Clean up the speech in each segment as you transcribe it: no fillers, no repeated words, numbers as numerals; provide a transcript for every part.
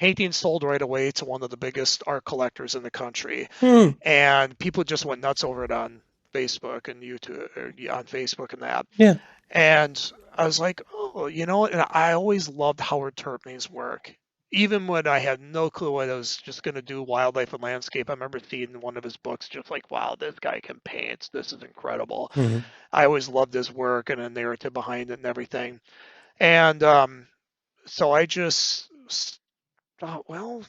painting sold right away to one of the biggest art collectors in the country, Hmm. and people just went nuts over it on Facebook and YouTube, or yeah, on Facebook and that. Yeah. And I was like, oh, and I always loved Howard Turpney's work. Even when I had no clue what I was just going to do wildlife and landscape, I remember seeing one of his books, just like, wow, this guy can paint. This is incredible. Hmm. I always loved his work and the narrative behind it and everything. And so I just thought, well,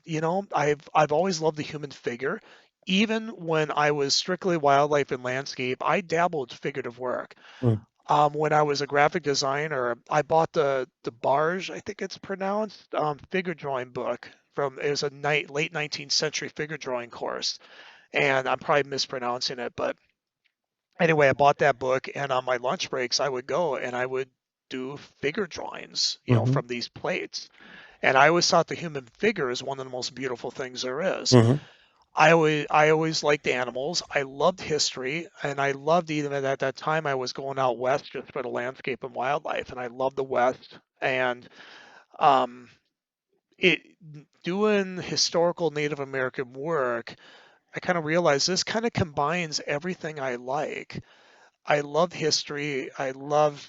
I've always loved the human figure. Even when I was strictly wildlife and landscape, I dabbled figurative work. Hmm. When I was a graphic designer, I bought the Barge, I think it's pronounced, figure drawing book from it was a late 19th century figure drawing course, and I'm probably mispronouncing it, but anyway, I bought that book, and on my lunch breaks, I would go and I would do figure drawings, Hmm. from these plates. And I always thought the human figure is one of the most beautiful things there is. Hmm. I always liked animals. I loved history, and I loved even at that time I was going out west just for the landscape and wildlife, and I loved the West. And um, it doing historical Native American work, I kind of realized this kind of combines everything I like. I love history. I love,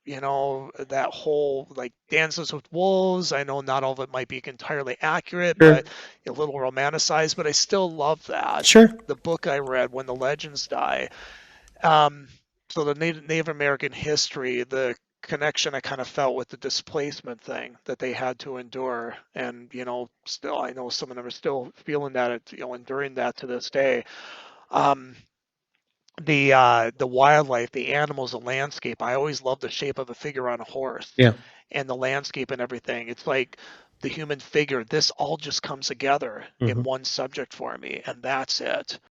that whole like Dances with Wolves. I know not all of it might be entirely accurate, Sure. but a little romanticized, but I still love that. Sure. The book I read, When the Legends Die. Um, so the Native American history, the connection I kind of felt with the displacement thing that they had to endure. And, still, I know some of them are still feeling that, enduring that to this day. Um, the wildlife, the animals, the landscape. I always loved the shape of a figure on a horse Yeah. and the landscape and everything. It's like the human figure. This all just comes together in Hmm. one subject for me, and that's it.